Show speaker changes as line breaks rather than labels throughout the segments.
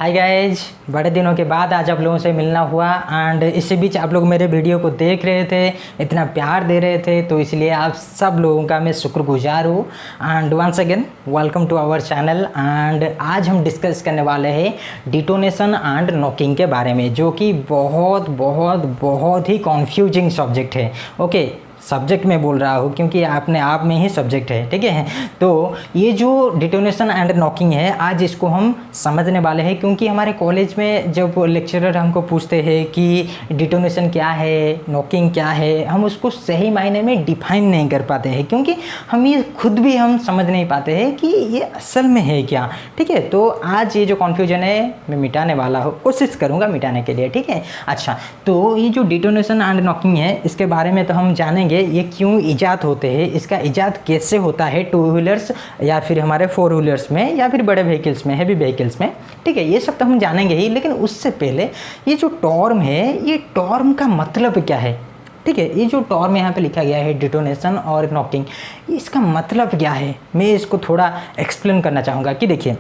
Hi guys, बड़े दिनों के बाद आज आप लोगों से मिलना हुआ एंड इसी बीच आप लोग मेरे वीडियो को देख रहे थे, इतना प्यार दे रहे थे, तो इसलिए आप सब लोगों का मैं शुक्रगुजार हूँ। And once again welcome to our channel. And आज हम डिस्कस करने वाले हैं डिटोनेशन एंड नॉकिंग के बारे में, जो कि बहुत ही कन्फ्यूजिंग सब्जेक्ट है। ओके, सब्जेक्ट में बोल रहा हूँ क्योंकि अपने आप में ही सब्जेक्ट है, ठीक है। तो ये जो डिटोनेशन एंड नॉकिंग है, आज इसको हम समझने वाले हैं, क्योंकि हमारे कॉलेज में जब लेक्चरर हमको पूछते हैं कि डिटोनेशन क्या है, नॉकिंग क्या है, हम उसको सही मायने में डिफाइन नहीं कर पाते हैं, क्योंकि हम ये खुद भी हम समझ नहीं पाते हैं कि ये असल में है क्या, ठीक है। तो आज ये जो कन्फ्यूजन है मैं मिटाने वाला हूँ, कोशिश करूँगा मिटाने के लिए, ठीक है। अच्छा, तो ये जो डिटोनेशन एंड नॉकिंग है, इसके बारे में तो हम जानेंगे ये क्यों इजाद होते हैं, इसका इजाद कैसे होता है टू व्हीलर्स या फिर हमारे फोर व्हीलर्स में या फिर बड़े व्हीकल्स में, हैवी व्हीकल्स में, ठीक है। ये सब तो हम जानेंगे ही, लेकिन उससे पहले ये जो टर्म है, ये टर्म का मतलब क्या है, ठीक है। ये जो टर्म यहाँ पे लिखा गया है डिटोनेशन और नॉकिंग, इसका मतलब क्या है, मैं इसको थोड़ा एक्सप्लेन करना चाहूँगा। कि देखिए,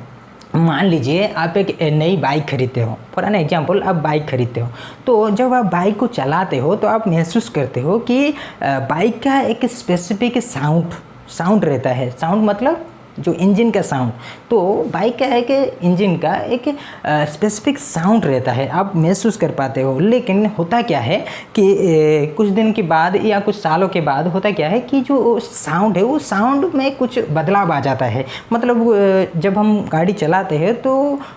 मान लीजिए आप एक नई बाइक खरीदते हो, फॉर एन एग्जाम्पल आप बाइक खरीदते हो, तो जब आप बाइक को चलाते हो तो आप महसूस करते हो कि बाइक का एक स्पेसिफिक साउंड रहता है। साउंड मतलब जो इंजन का साउंड, तो बाइक का है कि इंजन का एक स्पेसिफिक साउंड रहता है, आप महसूस कर पाते हो। लेकिन होता क्या है कि कुछ दिन के बाद या कुछ सालों के बाद होता क्या है कि जो साउंड है वो साउंड में कुछ बदलाव आ जाता है। मतलब जब हम गाड़ी चलाते हैं तो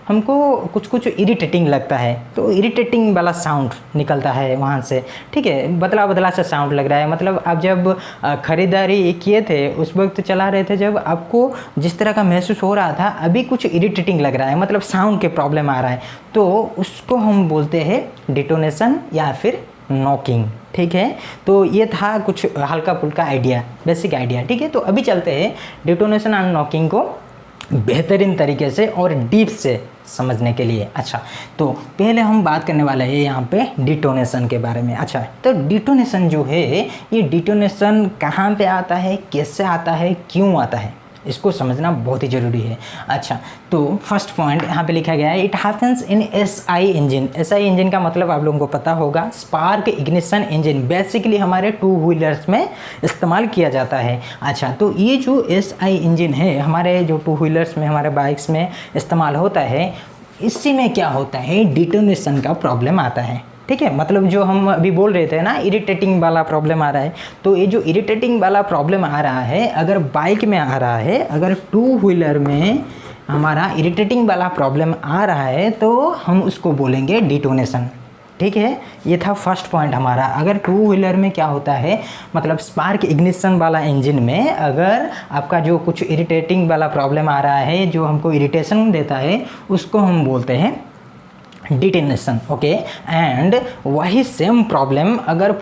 हमको कुछ इरिटेटिंग लगता है, तो इरिटेटिंग वाला साउंड निकलता है वहाँ से, ठीक है। बदला सा साउंड लग रहा है। मतलब आप जब ख़रीदारी किए थे उस वक्त चला रहे थे, जब आपको जिस तरह का महसूस हो रहा था, अभी कुछ इरिटेटिंग लग रहा है, मतलब साउंड के प्रॉब्लम आ रहा है, तो उसको हम बोलते हैं डिटोनेशन या फिर नॉकिंग, ठीक है। तो ये था कुछ हल्का फुल्का आइडिया, बेसिक आइडिया, ठीक है। तो अभी चलते हैं डिटोनेशन एंड नॉकिंग को बेहतरीन तरीके से और डीप से समझने के लिए। अच्छा, तो पहले हम बात करने वाले हैं यहाँ पे डिटोनेशन के बारे में। अच्छा, तो डिटोनेशन जो है, ये डिटोनेशन कहाँ पे आता है, कैसे आता है, क्यों आता है, इसको समझना बहुत ही ज़रूरी है। अच्छा, तो फर्स्ट पॉइंट यहाँ पे लिखा गया है, it happens in SI engine. SI engine का मतलब आप लोगों को पता होगा, स्पार्क इग्निशन इंजन, बेसिकली हमारे टू व्हीलर्स में इस्तेमाल किया जाता है। अच्छा, तो ये जो एसआई इंजन है हमारे जो टू व्हीलर्स में, हमारे बाइक्स में इस्तेमाल होता है, इसी में क्या होता है, डिटोनेशन का प्रॉब्लम आता है, ठीक है। मतलब जो हम अभी बोल रहे थे ना, इरिटेटिंग वाला प्रॉब्लम आ रहा है, तो ये जो इरिटेटिंग वाला प्रॉब्लम आ रहा है, अगर बाइक में आ रहा है, अगर टू व्हीलर में हमारा इरिटेटिंग वाला प्रॉब्लम आ रहा है, तो हम उसको बोलेंगे डिटोनेशन, ठीक है। ये था फर्स्ट पॉइंट हमारा। अगर टू व्हीलर में क्या होता है, मतलब स्पार्क इग्निशन वाला इंजन में अगर आपका जो कुछ इरिटेटिंग वाला प्रॉब्लम आ रहा है, जो हमको इरिटेशन देता है, उसको हम बोलते हैं डिटोनेशन, ओके। एंड वही सेम प्रॉब्लम अगर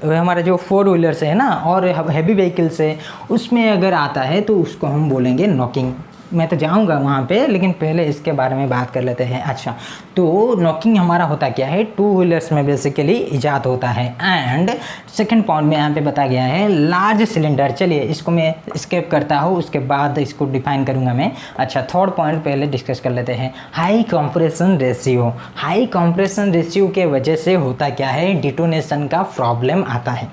हमारा जो फोर व्हीलर है ना और हैवी व्हीकल्स है, उसमें अगर आता है, तो उसको हम बोलेंगे नॉकिंग। मैं तो जाऊंगा वहाँ पे, लेकिन पहले इसके बारे में बात कर लेते हैं। अच्छा, तो नॉकिंग हमारा होता क्या है, टू व्हीलर्स में बेसिकली इजाद होता है। एंड सेकंड पॉइंट में यहाँ पे बता गया है लार्ज सिलेंडर। चलिए इसको मैं स्किप करता हूँ, उसके बाद इसको डिफाइन करूँगा मैं। अच्छा, थर्ड पॉइंट पहले डिस्कस कर लेते हैं, high compression ratio. High compression ratio के वजह से होता क्या है, डिटोनेशन का प्रॉब्लम आता है,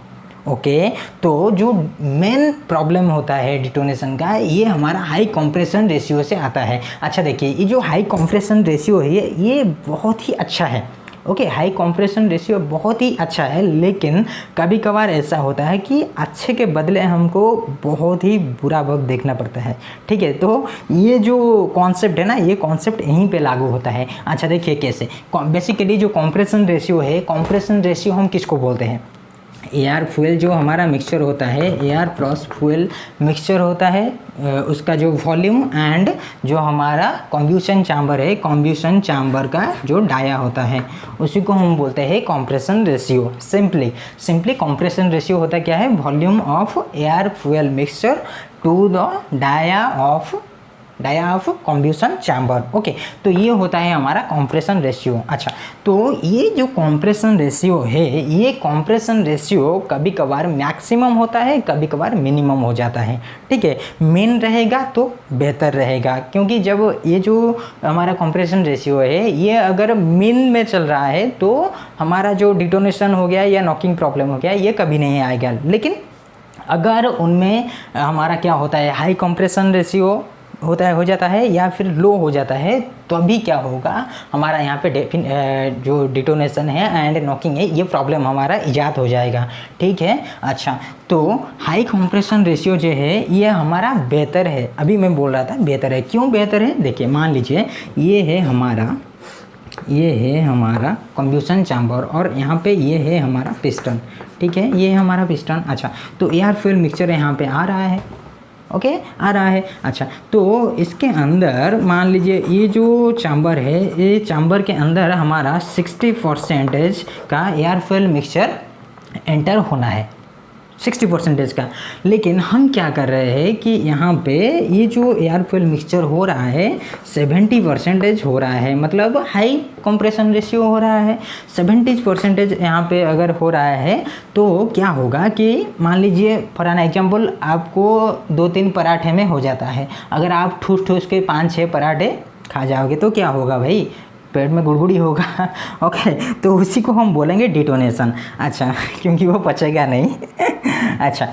ओके। तो जो मेन प्रॉब्लम होता है डिटोनेशन का, ये हमारा हाई कंप्रेशन रेशियो से आता है। अच्छा, देखिए, ये जो हाई कंप्रेशन रेशियो है, ये बहुत ही अच्छा है, ओके। हाई कंप्रेशन रेशियो बहुत ही अच्छा है, लेकिन कभी कभार ऐसा होता है कि अच्छे के बदले हमको बहुत ही बुरा वक्त देखना पड़ता है, ठीक है। तो ये जो कॉन्सेप्ट है ना, ये कॉन्सेप्ट यहीं पे लागू होता है। अच्छा, देखिए कैसे, बेसिकली जो कंप्रेशन रेशियो है, कंप्रेशन रेशियो हम किसको बोलते हैं, एयर फ्यूल जो हमारा मिक्सचर होता है, एयर प्लस फ्यूल मिक्सचर होता है, उसका जो वॉल्यूम एंड जो हमारा कॉम्बशन चैम्बर है, कॉम्बशन चैम्बर का जो डाया होता है, उसी को हम बोलते हैं compression ratio. Simply compression ratio होता क्या है, volume of air fuel mixture to the dia of dia of combustion chamber. Okay, तो ये होता है हमारा कॉम्प्रेशन रेशियो। अच्छा, तो ये जो कॉम्प्रेशन रेशियो है, ये कॉम्प्रेशन रेशियो कभी कभार मैक्सिमम होता है, कभी कभार मिनिमम हो जाता है। ठीक है, मेन रहेगा तो बेहतर रहेगा, क्योंकि जब ये जो हमारा कॉम्प्रेशन रेशियो है ये अगर मिन में चल रहा है तो हमारा जो डिटोनेशन हो गया या नॉकिंग प्रॉब्लम हो गया ये कभी नहीं आएगा। लेकिन अगर उनमें हमारा क्या होता है, हाई कंप्रेशन रेशियो होता है, हो जाता है, या फिर लो हो जाता है, तो अभी क्या होगा, हमारा यहाँ पे जो डिटोनेशन है एंड नॉकिंग है ये प्रॉब्लम हमारा ईजाद हो जाएगा। ठीक है। अच्छा, तो हाई कंप्रेशन रेशियो जो है ये हमारा बेहतर है। अभी मैं बोल रहा था बेहतर है, क्यों बेहतर है, देखिए मान लीजिए ये है हमारा कॉम्बेशन चैम्बर और यहाँ पे ये है हमारा पिस्टन। ठीक है, ये है हमारा पिस्टन। अच्छा, तो एयर फ्यूल मिक्सचर यहाँ पे आ रहा है। ओके, आ रहा है। अच्छा, तो इसके अंदर मान लीजिए ये जो चैम्बर है, ये चैम्बर के अंदर हमारा 60% का एयर फ्यूल मिक्सचर एंटर होना है, 60% का। लेकिन हम क्या कर रहे हैं कि यहाँ पे ये जो एयर फ्यूल मिक्सचर हो रहा है 70% हो रहा है, मतलब हाई कंप्रेशन रेशियो हो रहा है। 70% यहाँ पे अगर हो रहा है तो क्या होगा कि मान लीजिए फॉर एन एग्जाम्पल आपको 2-3 पराठे में हो जाता है, अगर आप ठूस ठूस के 5-6 पराठे खा जाओगे तो क्या होगा भाई, पेट में गुड़गुड़ी होगा। ओके, तो उसी को हम बोलेंगे डिटोनेशन। अच्छा, क्योंकि वो पचेगा नहीं। अच्छा,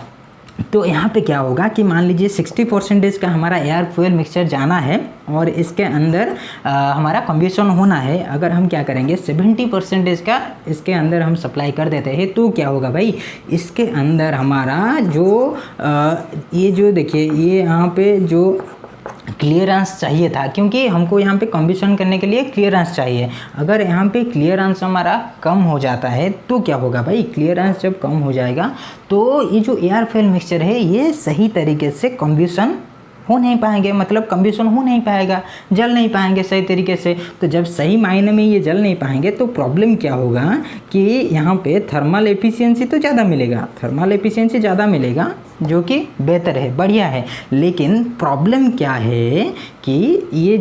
तो यहाँ पे क्या होगा कि मान लीजिए 60% का हमारा एयर फ्यूल मिक्सचर जाना है और इसके अंदर हमारा कम्बेशन होना है। अगर हम क्या करेंगे 70% का इसके अंदर हम सप्लाई कर देते हैं तो क्या होगा भाई, इसके अंदर हमारा जो ये जो देखिए ये यहाँ पे जो क्लियरेंस चाहिए था, क्योंकि हमको यहाँ पे कम्बेशन करने के लिए क्लियरेंस चाहिए। अगर यहाँ पे क्लियरेंस हमारा कम हो जाता है तो क्या होगा भाई, क्लियरेंस जब कम हो जाएगा तो ये जो एयर फ्यूल मिक्सचर है ये सही तरीके से कम्बेशन हो नहीं पाएंगे, मतलब कम्बेशन हो नहीं पाएगा, जल नहीं पाएंगे सही तरीके से। तो जब सही मायने में ये जल नहीं पाएंगे तो प्रॉब्लम क्या होगा कि यहाँ पे थर्मल एफिशिएंसी तो ज़्यादा मिलेगा, थर्मल एफिशिएंसी ज़्यादा मिलेगा जो कि बेहतर है, बढ़िया है। लेकिन प्रॉब्लम क्या है कि ये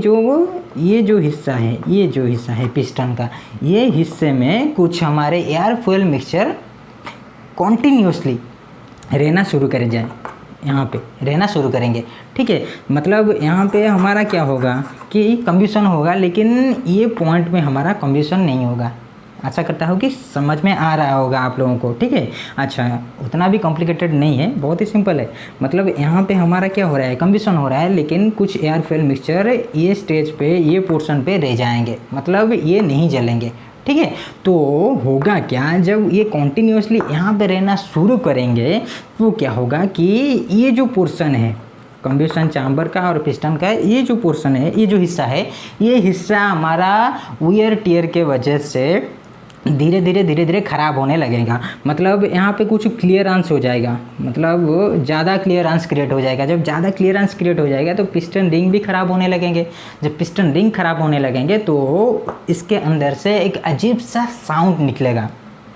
जो हिस्सा है पिस्टन का, ये हिस्से में कुछ हमारे एयर फ्यूल मिक्सचर कॉन्टिन्यूसली रहना शुरू कर जाए, यहाँ पे रहना शुरू करेंगे। ठीक है, मतलब यहाँ पे हमारा क्या होगा कि कम्बेशन होगा, लेकिन ये पॉइंट में हमारा कम्बेशन नहीं होगा। आशा करता हूँ कि समझ में आ रहा होगा आप लोगों को। ठीक है। अच्छा, उतना भी कॉम्प्लिकेटेड नहीं है, बहुत ही सिंपल है। मतलब यहाँ पे हमारा क्या हो रहा है, कम्बेशन हो रहा है, लेकिन कुछ एयर फ्यूल मिक्सचर ये स्टेज पे, ये पोर्शन पे रह जाएंगे, मतलब ये नहीं जलेंगे। ठीक है, तो होगा क्या, जब ये कॉन्टिन्यूसली यहाँ पे रहना शुरू करेंगे तो क्या होगा कि ये जो पोर्शन है कम्बेशन चैम्बर का और पिस्टन का, ये जो पोर्शन है, ये जो हिस्सा है, ये हिस्सा हमारा वियर टियर के वजह से धीरे धीरे ख़राब होने लगेगा। मतलब यहाँ पे कुछ क्लियरेंस हो जाएगा, मतलब ज़्यादा क्लियरेंस क्रिएट हो जाएगा। जब ज़्यादा क्लियरेंस क्रिएट हो जाएगा तो पिस्टन रिंग भी ख़राब होने लगेंगे। जब पिस्टन रिंग ख़राब होने लगेंगे तो इसके अंदर से एक अजीब सा साउंड निकलेगा,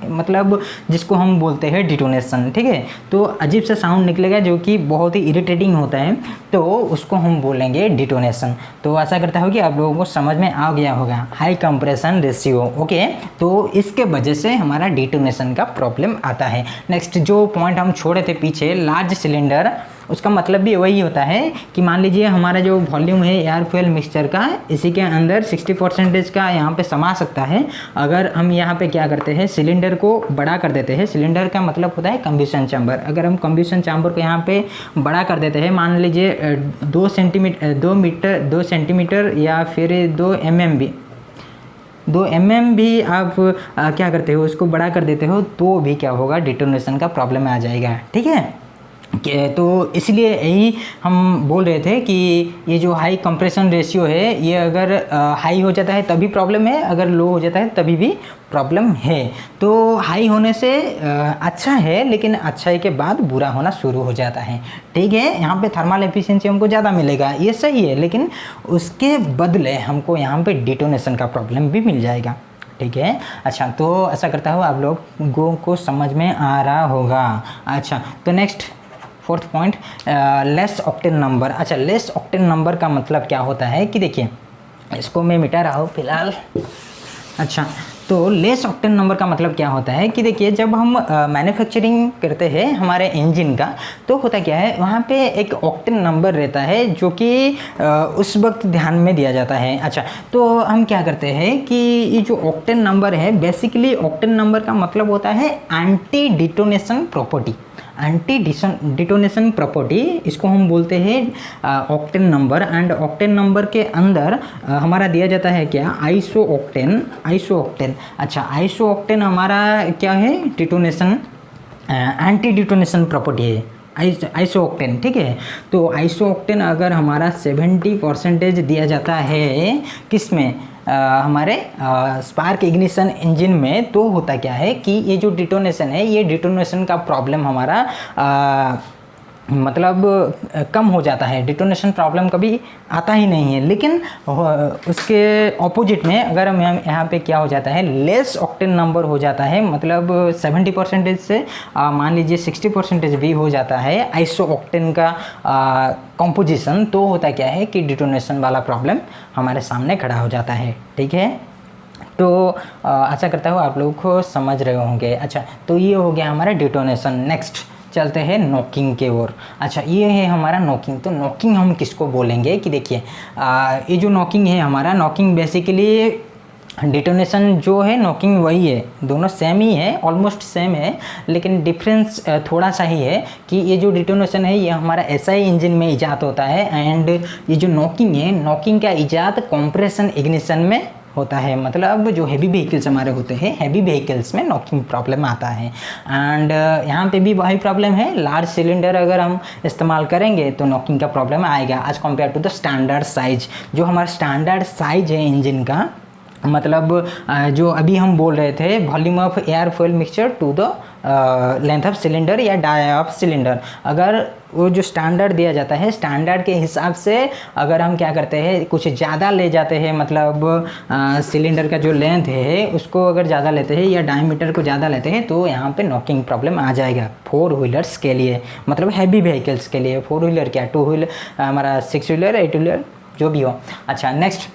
मतलब जिसको हम बोलते हैं डिटोनेशन। ठीक है, तो अजीब सा साउंड निकलेगा जो कि बहुत ही इरिटेटिंग होता है, तो उसको हम बोलेंगे डिटोनेशन। तो आशा करता हूँ कि आप लोगों को समझ में आ गया होगा हाई कंप्रेशन रेशियो। ओके, तो इसके वजह से हमारा डिटोनेशन का प्रॉब्लम आता है। नेक्स्ट जो पॉइंट हम छोड़े थे पीछे, लार्ज सिलेंडर, उसका मतलब भी वही होता है कि मान लीजिए हमारा जो वॉल्यूम है एयर फ्यूल मिक्सचर का, इसी के अंदर 60% का यहाँ पे समा सकता है। अगर हम यहाँ पे क्या करते हैं, सिलेंडर को बड़ा कर देते हैं। सिलेंडर का मतलब होता है कम्बेशन चैम्बर। अगर हम कम्बेशन चैम्बर को यहाँ पे बड़ा कर देते हैं, मान लीजिए 2 सेंटीमीटर या फिर 2 mm भी आप क्या करते हो, उसको बड़ा कर देते हो, तो भी क्या होगा, डिटोनेशन का प्रॉब्लम आ जाएगा। ठीक है, तो इसलिए यही हम बोल रहे थे कि ये जो हाई कंप्रेशन रेशियो है, ये अगर हाई हो जाता है तभी प्रॉब्लम है, अगर लो हो जाता है तभी भी प्रॉब्लम है। तो हाई होने से अच्छा है, लेकिन अच्छाई के बाद बुरा होना शुरू हो जाता है। ठीक है, यहाँ पे थर्मल एफिशिएंसी हमको ज़्यादा मिलेगा, ये सही है, लेकिन उसके बदले हमको यहाँ पे डिटोनेशन का प्रॉब्लम भी मिल जाएगा। ठीक है। अच्छा, तो ऐसा करता हूँ आप लोगों को समझ में आ रहा होगा। अच्छा, तो next fourth point, less octane number. अच्छा, लेस ऑक्टेन नंबर का मतलब क्या होता है कि देखिए, इसको मैं मिटा रहा हूँ फिलहाल। अच्छा, तो लेस ऑक्टेन नंबर का मतलब क्या होता है कि देखिए, जब हम मैन्युफैक्चरिंग करते हैं हमारे इंजन का, तो होता क्या है, वहाँ पे एक ऑक्टेन नंबर रहता है जो कि उस वक्त ध्यान में दिया जाता है। अच्छा, तो हम क्या करते हैं कि ये जो ऑक्टेन नंबर है, बेसिकली ऑक्टेन नंबर का मतलब होता है anti detonation property. Anti detonation property, इसको हम बोलते हैं octane number. And octane number के अंदर हमारा दिया जाता है क्या, आइसो ऑक्टेन। अच्छा, आइसो ऑक्टेन हमारा क्या है, डिटोनेशन, एंटी डिटोनेशन प्रॉपर्टी है आइसो ऑक्टेन, ठीक है। तो आइसो ऑक्टेन अगर हमारा 70% दिया जाता है किस में, हमारे स्पार्क इग्निशन इंजन में, तो होता क्या है कि ये जो डिटोनेशन है, ये डिटोनेशन का प्रॉब्लम हमारा मतलब कम हो जाता है। डिटोनेशन प्रॉब्लम कभी आता ही नहीं है। लेकिन उसके ऑपोजिट में अगर हम यहाँ पे क्या हो जाता है, लेस ऑक्टेन नंबर हो जाता है, मतलब 70% से मान लीजिए 60% भी हो जाता है आइसो ऑक्टेन का कंपोजिशन, तो होता क्या है कि डिटोनेशन वाला प्रॉब्लम हमारे सामने खड़ा हो जाता है, ठीक है। तो आशा करता हूँ आप लोग को समझ रहे होंगे। अच्छा, तो ये हो गया हमारा डिटोनेशन। नेक्स्ट चलते हैं नॉकिंग के ओर। अच्छा, ये है हमारा नॉकिंग। तो नॉकिंग हम किसको बोलेंगे कि देखिए, ये जो नॉकिंग है हमारा, नॉकिंग बेसिकली डिटोनेशन जो है, नॉकिंग वही है, दोनों सेम ही है, ऑलमोस्ट सेम है, लेकिन डिफरेंस थोड़ा सा ही है कि ये जो डिटोनेशन है ये हमारा एसआई इंजन में इजाद होता है, एंड ये जो नॉकिंग है, नॉकिंग का इजाद कंप्रेशन इग्निशन में होता है। मतलब जो हैवी व्हीकल्स हमारे होते हैं, हैवी व्हीकल्स में नॉकिंग प्रॉब्लम आता है। एंड यहाँ पे भी वही प्रॉब्लम है, लार्ज सिलेंडर अगर हम इस्तेमाल करेंगे तो नॉकिंग का प्रॉब्लम आएगा as compare to the standard size. जो हमारा स्टैंडर्ड साइज है इंजन का, मतलब जो अभी हम बोल रहे थे, volume of air fuel mixture to the length of cylinder या डाया ऑफ सिलेंडर, अगर वो जो स्टैंडर्ड दिया जाता है, स्टैंडर्ड के हिसाब से अगर हम क्या करते हैं, कुछ ज़्यादा ले जाते हैं, मतलब सिलेंडर का जो लेंथ है उसको अगर ज़्यादा लेते हैं या डायमीटर को ज़्यादा लेते हैं, तो यहाँ पे नॉकिंग प्रॉब्लम आ जाएगा 4 व्हीलर्स के लिए, मतलब हैवी व्हीकल्स के लिए। 4 व्हीलर क्या, 2 व्हीलर, हमारा 6 व्हीलर, 8 व्हीलर, जो भी हो। अच्छा, next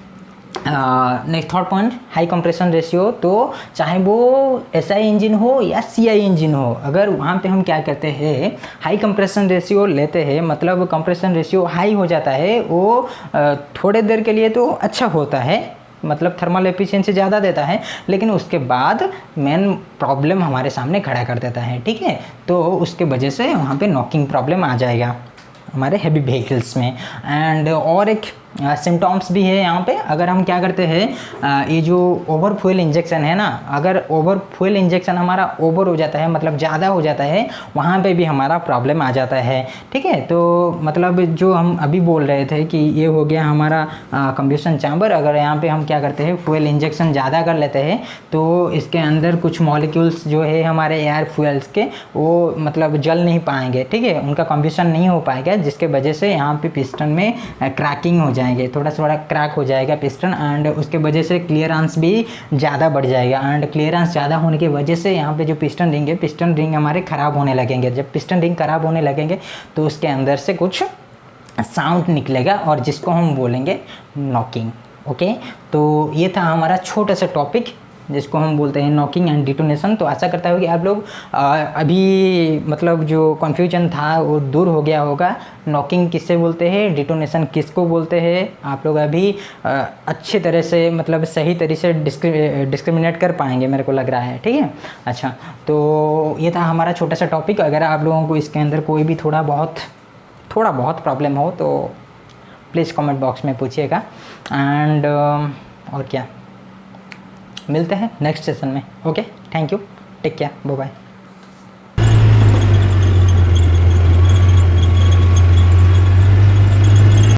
third point, high compression ratio. तो चाहे वो एसआई इंजन हो या सीआई इंजन हो, अगर वहाँ पे हम क्या करते हैं, हाई कंप्रेशन रेशियो लेते हैं, मतलब कंप्रेशन रेशियो हाई हो जाता है, वो थोड़े देर के लिए तो अच्छा होता है, मतलब थर्मल एफिशिएंसी ज़्यादा देता है, लेकिन उसके बाद मेन प्रॉब्लम हमारे सामने खड़ा कर देता है, ठीक है। तो उसके वजह से वहाँ पे नॉकिंग प्रॉब्लम आ जाएगा हमारे हैवी व्हीकल्स में। एंड और एक सिम्टम्स भी है यहाँ पे, अगर हम क्या करते हैं, ये जो ओवर फ्यूल इंजेक्शन है ना, अगर ओवर फ्यूल इंजेक्शन हमारा ओवर हो जाता है, मतलब ज़्यादा हो जाता है, वहाँ पे भी हमारा प्रॉब्लम आ जाता है, ठीक है। तो मतलब जो हम अभी बोल रहे थे कि ये हो गया हमारा कंबशन चैम्बर, अगर यहाँ पे हम क्या करते हैं, फ्यूल इंजेक्शन ज़्यादा कर लेते हैं, तो इसके अंदर कुछ मॉलिक्यूल्स जो है हमारे एयर फ्यूल्स के, वो मतलब जल नहीं पाएंगे, ठीक है, उनका कंबशन नहीं हो पाएगा, जिसके वजह से यहाँ पे पिस्टन में क्रैकिंग हो जाएंगे, थोड़ा क्रैक हो जाएगा पिस्टन, एंड उसके वजह से क्लियरेंस भी ज़्यादा बढ़ जाएगा। एंड क्लियरेंस ज़्यादा होने की वजह से यहाँ पे जो पिस्टन रिंग है, पिस्टन रिंग हमारे ख़राब होने लगेंगे। जब पिस्टन रिंग ख़राब होने लगेंगे तो उसके अंदर से कुछ साउंड निकलेगा, और जिसको हम बोलेंगे नॉकिंग। ओके, तो ये था हमारा छोटा सा टॉपिक जिसको हम बोलते हैं नॉकिंग एंड डिटोनेशन। तो आशा करता हूँ कि आप लोग अभी मतलब जो कन्फ्यूजन था वो दूर हो गया होगा। नॉकिंग किससे बोलते हैं, डिटोनेशन किसको बोलते हैं, आप लोग अभी अच्छे तरह से, मतलब सही तरीके से डिस्क्रिमिनेट कर पाएंगे, मेरे को लग रहा है, ठीक है। अच्छा, तो ये था हमारा छोटा सा टॉपिक। अगर आप लोगों को इसके अंदर कोई भी थोड़ा बहुत प्रॉब्लम हो तो प्लीज़ कमेंट बॉक्स में पूछिएगा। एंड और क्या, मिलते हैं नेक्स्ट सेशन में। Okay, thank you, take care, bye bye.